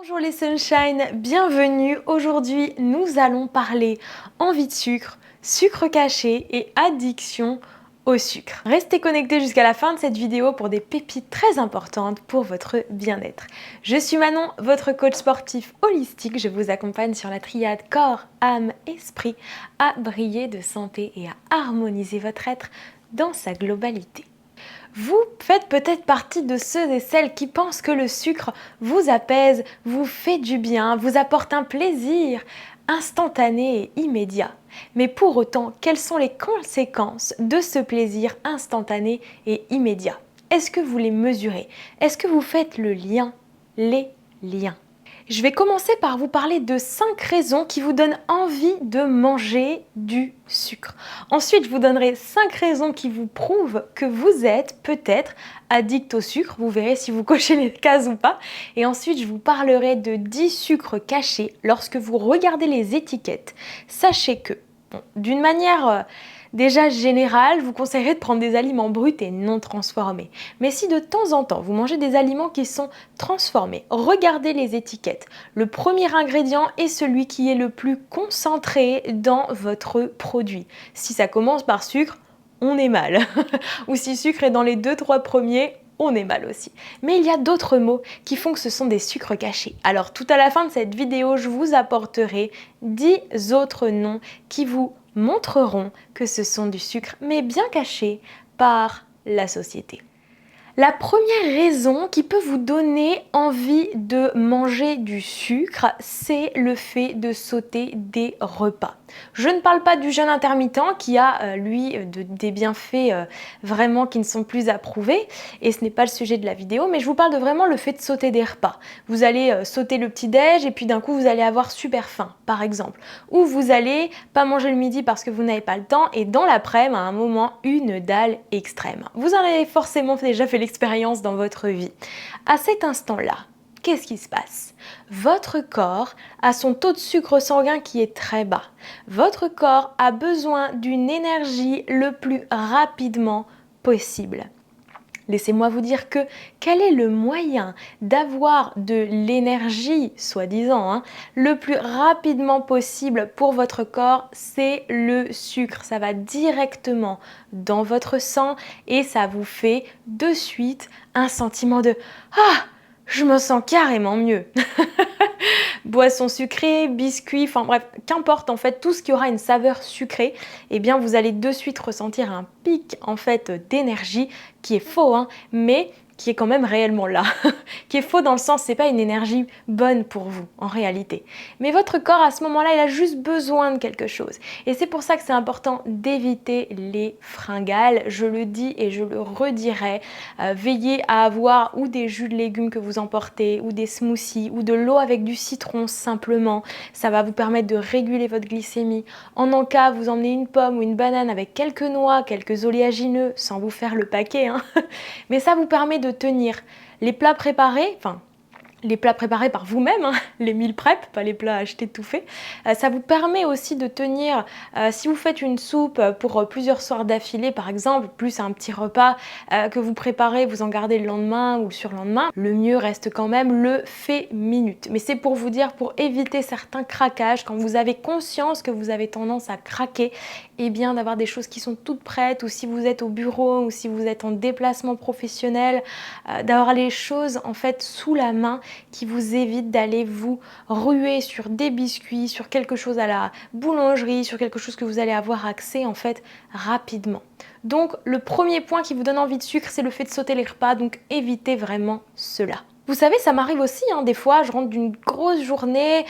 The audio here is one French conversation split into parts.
Bonjour les sunshine, bienvenue. Aujourd'hui, nous allons parler envie de sucre, sucre caché et addiction au sucre. Restez connectés jusqu'à la fin de cette vidéo pour des pépites très importantes pour votre bien-être. Je suis Manon, votre coach sportif holistique. Je vous accompagne sur la triade corps, âme, esprit à briller de santé et à harmoniser votre être dans sa globalité. Vous faites peut-être partie de ceux et celles qui pensent que le sucre vous apaise, vous fait du bien, vous apporte un plaisir instantané et immédiat. Mais pour autant, quelles sont les conséquences de ce plaisir instantané et immédiat? Est-ce que vous les mesurez? Est-ce que vous faites le lien? Les liens. Je vais commencer par vous parler de 5 raisons qui vous donnent envie de manger du sucre. Ensuite, je vous donnerai 5 raisons qui vous prouvent que vous êtes peut-être addict au sucre. Vous verrez si vous cochez les cases ou pas. Et ensuite, je vous parlerai de 10 sucres cachés. Lorsque vous regardez les étiquettes, sachez que, d'une manière déjà générale, vous conseillerais de prendre des aliments bruts et non transformés. Mais si de temps en temps, vous mangez des aliments qui sont transformés, regardez les étiquettes. Le premier ingrédient est celui qui est le plus concentré dans votre produit. Si ça commence par sucre, on est mal. Ou si sucre est dans les 2-3 premiers, on est mal aussi. Mais il y a d'autres mots qui font que ce sont des sucres cachés. Alors tout à la fin de cette vidéo, je vous apporterai 10 autres noms qui vous montreront que ce sont du sucre, mais bien caché par la société. La première raison qui peut vous donner envie de manger du sucre, c'est le fait de sauter des repas. Je ne parle pas du jeûne intermittent qui a, lui, des bienfaits vraiment qui ne sont plus approuvés, et ce n'est pas le sujet de la vidéo, mais je vous parle de vraiment le fait de sauter des repas. Vous allez sauter le petit-déj et puis d'un coup vous allez avoir super faim, par exemple. Ou vous allez pas manger le midi parce que vous n'avez pas le temps, et dans l'après-midi, à un moment, une dalle extrême. Vous en avez forcément déjà fait l'expérience dans votre vie. À cet instant-là, qu'est-ce qui se passe? Votre corps a son taux de sucre sanguin qui est très bas. Votre corps a besoin d'une énergie le plus rapidement possible. Laissez-moi vous dire que quel est le moyen d'avoir de l'énergie, soi-disant, le plus rapidement possible pour votre corps, c'est le sucre. Ça va directement dans votre sang et ça vous fait de suite un sentiment de « Ah, je me sens carrément mieux !» Boissons sucrées, biscuits, enfin bref, qu'importe en fait, tout ce qui aura une saveur sucrée, eh bien vous allez de suite ressentir un pic en fait d'énergie qui est faux, mais qui est quand même réellement là, qui est faux dans le sens c'est pas une énergie bonne pour vous en réalité. Mais votre corps à ce moment-là, il a juste besoin de quelque chose. Et c'est pour ça que c'est important d'éviter les fringales, je le dis et je le redirai. Veillez à avoir ou des jus de légumes que vous emportez, ou des smoothies, ou de l'eau avec du citron simplement. Ça va vous permettre de réguler votre glycémie. En encas, vous emmenez une pomme ou une banane avec quelques noix, quelques oléagineux, sans vous faire le paquet, mais ça vous permet de tenir les plats préparés, les plats préparés par vous-même, les meal prep, pas les plats achetés tout faits. Ça vous permet aussi de tenir, si vous faites une soupe pour plusieurs soirs d'affilée par exemple, plus un petit repas que vous préparez, vous en gardez le lendemain ou le surlendemain, le mieux reste quand même le fait minute. Mais c'est pour vous dire, pour éviter certains craquages, quand vous avez conscience que vous avez tendance à craquer, et bien d'avoir des choses qui sont toutes prêtes, ou si vous êtes au bureau, ou si vous êtes en déplacement professionnel, d'avoir les choses en fait sous la main qui vous évite d'aller vous ruer sur des biscuits, sur quelque chose à la boulangerie, sur quelque chose que vous allez avoir accès en fait rapidement. Donc le premier point qui vous donne envie de sucre, c'est le fait de sauter les repas, donc évitez vraiment cela. Vous savez, ça m'arrive aussi, des fois, je rentre d'une grosse journée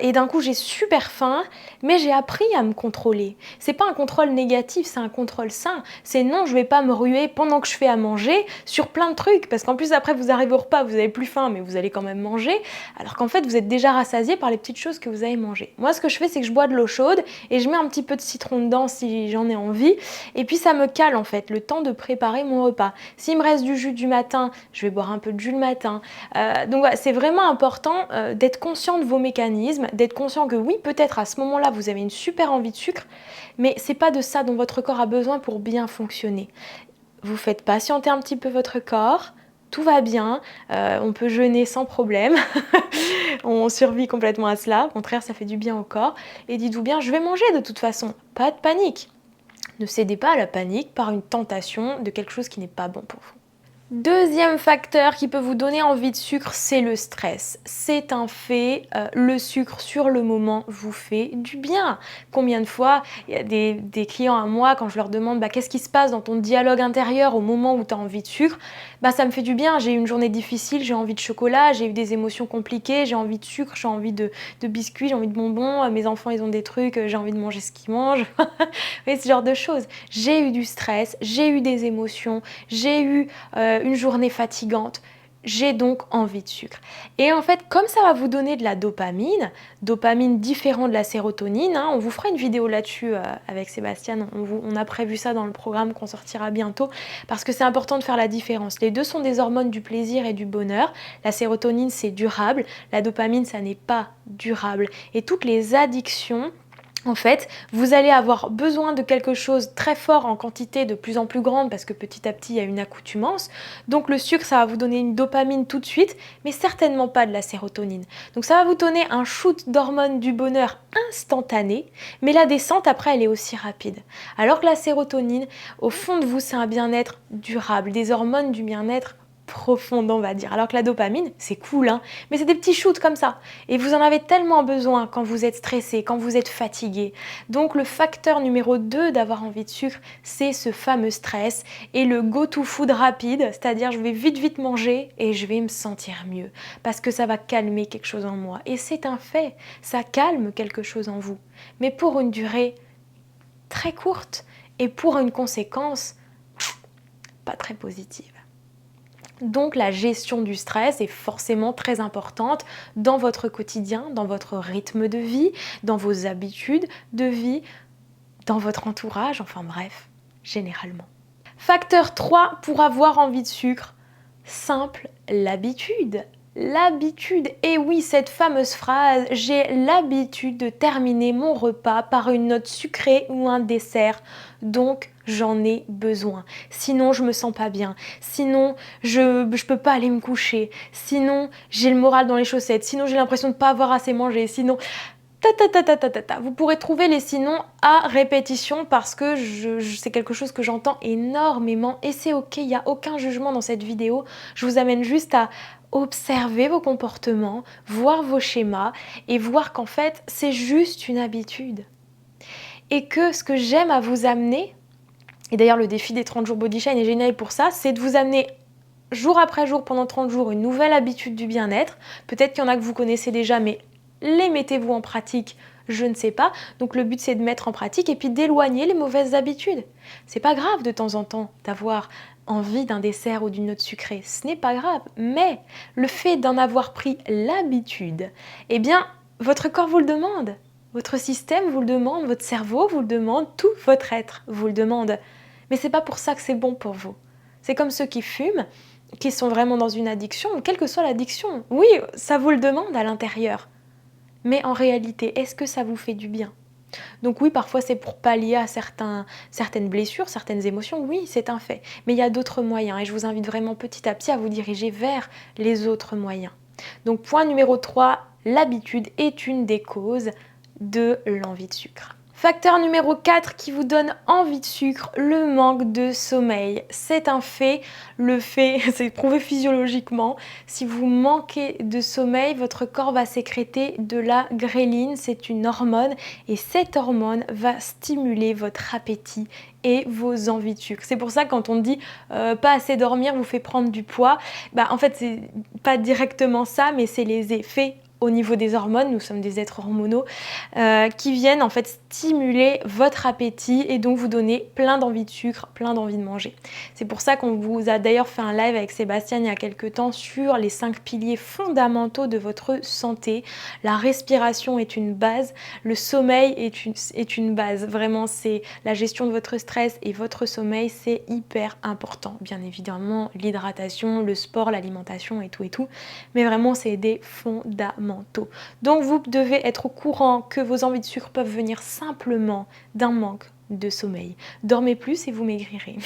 et d'un coup j'ai super faim, mais j'ai appris à me contrôler. C'est pas un contrôle négatif, c'est un contrôle sain. C'est non, je vais pas me ruer pendant que je fais à manger sur plein de trucs, parce qu'en plus après vous arrivez au repas, vous avez plus faim, mais vous allez quand même manger, alors qu'en fait vous êtes déjà rassasié par les petites choses que vous avez mangées. Moi, ce que je fais, c'est que je bois de l'eau chaude et je mets un petit peu de citron dedans si j'en ai envie, et puis ça me cale en fait le temps de préparer mon repas. S'il me reste du jus du matin, je vais boire un peu de jus le matin. Donc voilà, c'est vraiment important d'être conscient de vos mécanismes, d'être conscient que oui, peut-être à ce moment-là, vous avez une super envie de sucre, mais c'est pas de ça dont votre corps a besoin pour bien fonctionner. Vous faites patienter un petit peu votre corps, tout va bien, on peut jeûner sans problème, on survit complètement à cela, au contraire ça fait du bien au corps. Et dites-vous bien, je vais manger de toute façon, pas de panique. Ne cédez pas à la panique par une tentation de quelque chose qui n'est pas bon pour vous. Deuxième facteur qui peut vous donner envie de sucre, c'est le stress. C'est un fait, le sucre sur le moment vous fait du bien. Combien de fois, il y a des clients à moi, quand je leur demande qu'est-ce qui se passe dans ton dialogue intérieur au moment où tu as envie de sucre, ça me fait du bien, j'ai eu une journée difficile, j'ai envie de chocolat, j'ai eu des émotions compliquées, j'ai envie de sucre, j'ai envie de biscuits, j'ai envie de bonbons, mes enfants ils ont des trucs, j'ai envie de manger ce qu'ils mangent. Oui, ce genre de choses. J'ai eu du stress, j'ai eu des émotions, j'ai eu une journée fatigante, j'ai donc envie de sucre. Et en fait, comme ça va vous donner de la dopamine différente de la sérotonine, on vous fera une vidéo là-dessus avec Sébastien, on a prévu ça dans le programme qu'on sortira bientôt, parce que c'est important de faire la différence. Les deux sont des hormones du plaisir et du bonheur. La sérotonine, c'est durable, la dopamine, ça n'est pas durable. Et toutes les addictions, en fait, vous allez avoir besoin de quelque chose très fort en quantité de plus en plus grande parce que petit à petit, il y a une accoutumance. Donc le sucre, ça va vous donner une dopamine tout de suite, mais certainement pas de la sérotonine. Donc ça va vous donner un shoot d'hormones du bonheur instantané, mais la descente après, elle est aussi rapide. Alors que la sérotonine, au fond de vous, c'est un bien-être durable, des hormones du bien-être profonde, on va dire. Alors que la dopamine, c'est cool, mais c'est des petits shoots comme ça. Et vous en avez tellement besoin quand vous êtes stressé, quand vous êtes fatigué. Donc le facteur numéro 2 d'avoir envie de sucre, c'est ce fameux stress et le go-to-food rapide, c'est-à-dire je vais vite manger et je vais me sentir mieux parce que ça va calmer quelque chose en moi. Et c'est un fait, ça calme quelque chose en vous, mais pour une durée très courte et pour une conséquence pas très positive. Donc la gestion du stress est forcément très importante dans votre quotidien, dans votre rythme de vie, dans vos habitudes de vie, dans votre entourage, enfin bref, généralement. Facteur 3 pour avoir envie de sucre, simple, l'habitude. L'habitude, et oui, cette fameuse phrase, j'ai l'habitude de terminer mon repas par une note sucrée ou un dessert, donc j'en ai besoin. Sinon, je me sens pas bien. Sinon, je peux pas aller me coucher. Sinon, j'ai le moral dans les chaussettes. Sinon, j'ai l'impression de pas avoir assez mangé. Sinon, Vous pourrez trouver les sinon à répétition parce que c'est quelque chose que j'entends énormément et c'est ok, il n'y a aucun jugement dans cette vidéo. Je vous amène juste à observer vos comportements, voir vos schémas et voir qu'en fait, c'est juste une habitude. Et que ce que j'aime à vous amener, et d'ailleurs le défi des 30 jours Body Shine est génial pour ça, c'est de vous amener jour après jour pendant 30 jours une nouvelle habitude du bien-être. Peut-être qu'il y en a que vous connaissez déjà, mais les mettez-vous en pratique, je ne sais pas. Donc le but c'est de mettre en pratique et puis d'éloigner les mauvaises habitudes. C'est pas grave de temps en temps d'avoir envie d'un dessert ou d'une note sucrée, ce n'est pas grave. Mais le fait d'en avoir pris l'habitude, eh bien votre corps vous le demande. Votre système vous le demande, votre cerveau vous le demande, tout votre être vous le demande. Mais c'est pas pour ça que c'est bon pour vous. C'est comme ceux qui fument, qui sont vraiment dans une addiction, quelle que soit l'addiction. Oui, ça vous le demande à l'intérieur. Mais en réalité, est-ce que ça vous fait du bien? Donc oui, parfois c'est pour pallier à certaines blessures, certaines émotions, oui, c'est un fait. Mais il y a d'autres moyens et je vous invite vraiment petit à petit à vous diriger vers les autres moyens. Donc point numéro 3, l'habitude est une des causes de l'envie de sucre. Facteur numéro 4 qui vous donne envie de sucre, le manque de sommeil. C'est un fait, c'est prouvé physiologiquement. Si vous manquez de sommeil, votre corps va sécréter de la gréline, c'est une hormone et cette hormone va stimuler votre appétit et vos envies de sucre. C'est pour ça que quand on dit pas assez dormir vous fait prendre du poids, en fait c'est pas directement ça, mais c'est les effets au niveau des hormones, nous sommes des êtres hormonaux, qui viennent en fait stimuler votre appétit et donc vous donner plein d'envie de sucre, plein d'envie de manger. C'est pour ça qu'on vous a d'ailleurs fait un live avec Sébastien il y a quelques temps sur les 5 piliers fondamentaux de votre santé. La respiration est une base, le sommeil est une base. Vraiment, c'est la gestion de votre stress et votre sommeil, c'est hyper important. Bien évidemment, l'hydratation, le sport, l'alimentation et tout. Mais vraiment, c'est des fondamentaux. Donc vous devez être au courant que vos envies de sucre peuvent venir simplement d'un manque de sommeil. Dormez plus et vous maigrirez.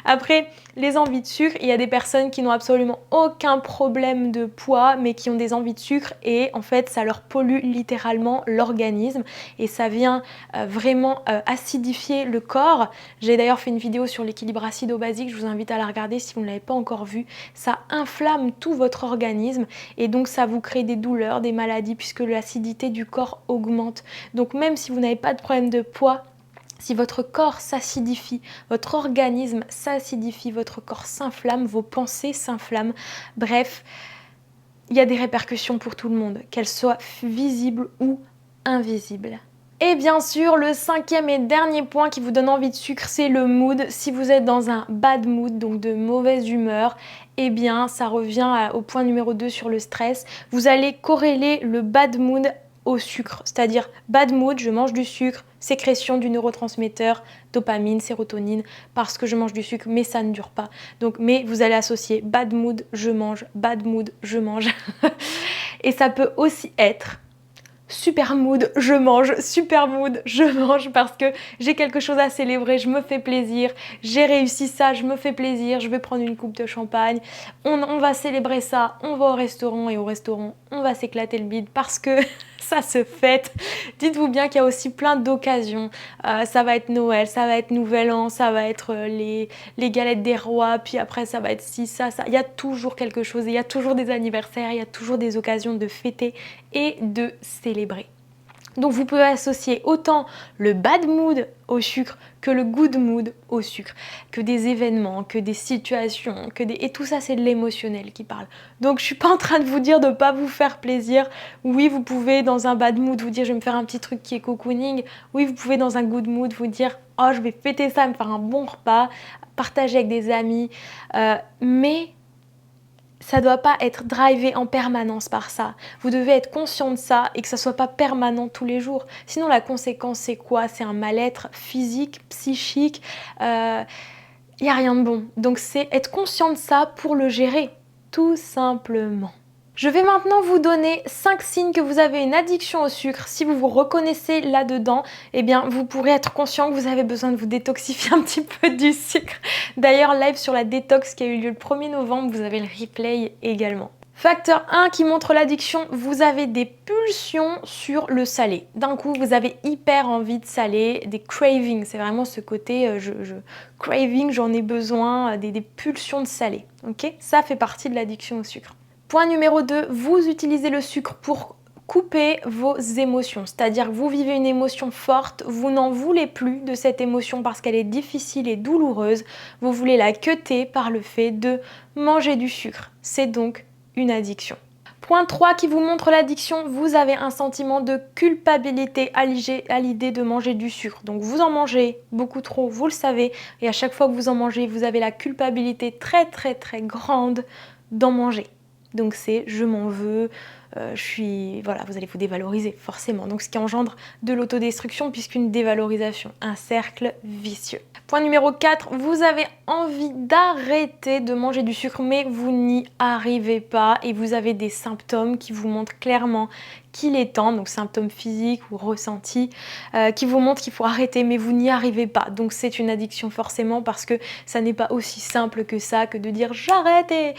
Après, les envies de sucre, il y a des personnes qui n'ont absolument aucun problème de poids, mais qui ont des envies de sucre et en fait, ça leur pollue littéralement l'organisme et ça vient vraiment acidifier le corps. J'ai d'ailleurs fait une vidéo sur l'équilibre acido-basique, je vous invite à la regarder si vous ne l'avez pas encore vue. Ça inflamme tout votre organisme et donc ça vous crée des douleurs, des maladies puisque l'acidité du corps augmente. Donc même si vous n'avez pas de problème de poids, si votre corps s'acidifie, votre organisme s'acidifie, votre corps s'inflamme, vos pensées s'inflamment, bref, il y a des répercussions pour tout le monde, qu'elles soient visibles ou invisibles. Et bien sûr, le cinquième et dernier point qui vous donne envie de sucre, c'est le mood. Si vous êtes dans un bad mood, donc de mauvaise humeur, eh bien, ça revient au point numéro 2 sur le stress. Vous allez corréler le bad mood au sucre, c'est-à-dire bad mood, je mange du sucre, sécrétion du neurotransmetteur, dopamine, sérotonine, parce que je mange du sucre, mais ça ne dure pas. Donc, mais vous allez associer bad mood, je mange, bad mood, je mange. Et ça peut aussi être super mood, je mange, super mood, je mange parce que j'ai quelque chose à célébrer, je me fais plaisir, j'ai réussi ça, je me fais plaisir, je vais prendre une coupe de champagne, on va célébrer ça, on va au restaurant et au restaurant, on va s'éclater le bide parce que ça se fête. Dites-vous bien qu'il y a aussi plein d'occasions, ça va être Noël, ça va être Nouvel An, ça va être les galettes des rois, puis après ça va être ci, ça, il y a toujours quelque chose, il y a toujours des anniversaires, il y a toujours des occasions de fêter et de célébrer. Donc vous pouvez associer autant le bad mood au sucre que le good mood au sucre, que des événements, que des situations, et tout ça c'est de l'émotionnel qui parle. Donc je suis pas en train de vous dire de ne pas vous faire plaisir. Oui, vous pouvez dans un bad mood vous dire je vais me faire un petit truc qui est cocooning. Oui, vous pouvez dans un good mood vous dire oh je vais fêter ça, me faire un bon repas, partager avec des amis, mais ça ne doit pas être drivé en permanence par ça. Vous devez être conscient de ça et que ça ne soit pas permanent tous les jours. Sinon, la conséquence, c'est quoi? C'est un mal-être physique, psychique. Il n'y a rien de bon. Donc, c'est être conscient de ça pour le gérer, tout simplement. Je vais maintenant vous donner 5 signes que vous avez une addiction au sucre. Si vous vous reconnaissez là-dedans, eh bien, vous pourrez être conscient que vous avez besoin de vous détoxifier un petit peu du sucre. D'ailleurs, live sur la détox qui a eu lieu le 1er novembre, vous avez le replay également. Facteur 1 qui montre l'addiction, vous avez des pulsions sur le salé. D'un coup, vous avez hyper envie de salé, des cravings, c'est vraiment ce côté craving, j'en ai besoin, des pulsions de salé. Ok, ça fait partie de l'addiction au sucre. Point numéro 2, vous utilisez le sucre pour couper vos émotions. C'est-à-dire que vous vivez une émotion forte, vous n'en voulez plus de cette émotion parce qu'elle est difficile et douloureuse. Vous voulez la cutter par le fait de manger du sucre. C'est donc une addiction. Point 3 qui vous montre l'addiction, vous avez un sentiment de culpabilité à l'idée de manger du sucre. Donc vous en mangez beaucoup trop, vous le savez, et à chaque fois que vous en mangez, vous avez la culpabilité très très très grande d'en manger. Donc c'est je m'en veux, voilà, vous allez vous dévaloriser forcément. Donc ce qui engendre de l'autodestruction puisqu'une dévalorisation, un cercle vicieux. Point numéro 4, vous avez envie d'arrêter de manger du sucre mais vous n'y arrivez pas et vous avez des symptômes qui vous montrent clairement qu'il est temps, donc symptômes physiques ou ressentis, qui vous montrent qu'il faut arrêter mais vous n'y arrivez pas. Donc c'est une addiction forcément parce que ça n'est pas aussi simple que ça, que de dire j'arrête et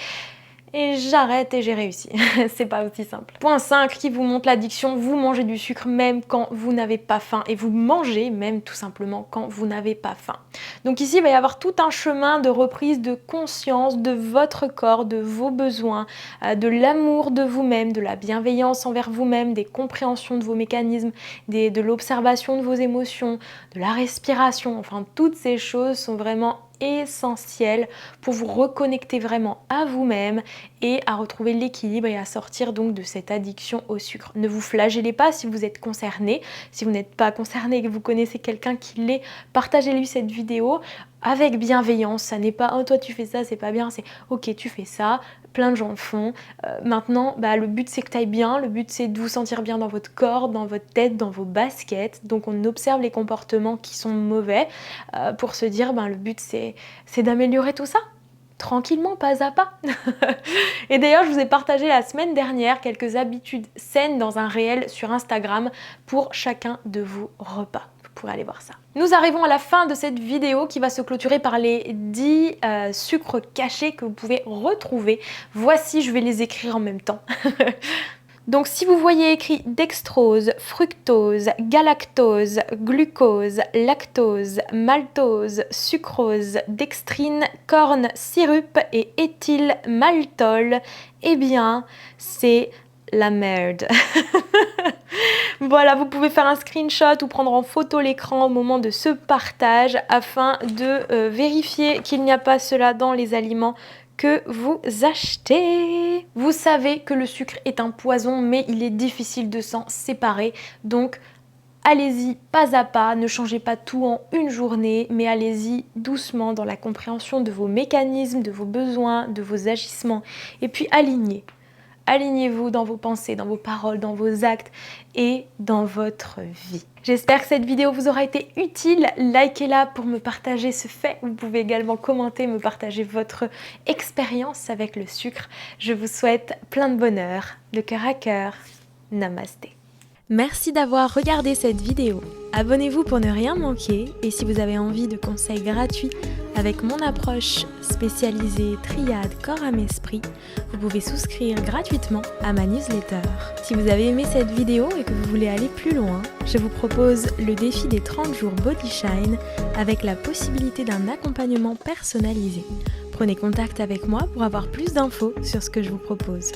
j'arrête et j'ai réussi. C'est pas aussi simple. Point 5 qui vous montre l'addiction, vous mangez du sucre même quand vous n'avez pas faim et vous mangez même tout simplement quand vous n'avez pas faim. Donc ici il va y avoir tout un chemin de reprise de conscience de votre corps, de vos besoins, de l'amour de vous-même, de la bienveillance envers vous-même, des compréhensions de vos mécanismes, de l'observation de vos émotions, de la respiration, enfin toutes ces choses sont vraiment essentiel pour vous reconnecter vraiment à vous-même et à retrouver l'équilibre et à sortir donc de cette addiction au sucre. Ne vous flagellez pas si vous êtes concerné. Si vous n'êtes pas concerné et que vous connaissez quelqu'un qui l'est, partagez-lui cette vidéo avec bienveillance. Ça n'est pas « oh toi tu fais ça, c'est pas bien », c'est « ok tu fais ça ». Plein de gens le font. Maintenant, le but c'est que tu ailles bien, le but c'est de vous sentir bien dans votre corps, dans votre tête, dans vos baskets. Donc on observe les comportements qui sont mauvais pour se dire le but c'est d'améliorer tout ça. Tranquillement, pas à pas. Et d'ailleurs, je vous ai partagé la semaine dernière quelques habitudes saines dans un réel sur Instagram pour chacun de vos repas. Vous pourrez aller voir ça. Nous arrivons à la fin de cette vidéo qui va se clôturer par les 10 sucres cachés que vous pouvez retrouver. Voici, je vais les écrire en même temps. Donc si vous voyez écrit dextrose, fructose, galactose, glucose, lactose, maltose, sucrose, dextrine, corn, syrup et éthylmaltol, eh bien c'est la merde. Voilà, vous pouvez faire un screenshot ou prendre en photo l'écran au moment de ce partage afin de vérifier qu'il n'y a pas cela dans les aliments que vous achetez. Vous savez que le sucre est un poison, mais il est difficile de s'en séparer. Donc, allez-y pas à pas, ne changez pas tout en une journée, mais allez-y doucement dans la compréhension de vos mécanismes, de vos besoins, de vos agissements. Et puis, alignez-vous dans vos pensées, dans vos paroles, dans vos actes et dans votre vie. J'espère que cette vidéo vous aura été utile. Likez-la pour me partager ce fait. Vous pouvez également commenter, me partager votre expérience avec le sucre. Je vous souhaite plein de bonheur, de cœur à cœur. Namasté. Merci d'avoir regardé cette vidéo. Abonnez-vous pour ne rien manquer et si vous avez envie de conseils gratuits avec mon approche spécialisée triade corps âme esprit, vous pouvez souscrire gratuitement à ma newsletter. Si vous avez aimé cette vidéo et que vous voulez aller plus loin, je vous propose le défi des 30 jours Body Shine avec la possibilité d'un accompagnement personnalisé. Prenez contact avec moi pour avoir plus d'infos sur ce que je vous propose.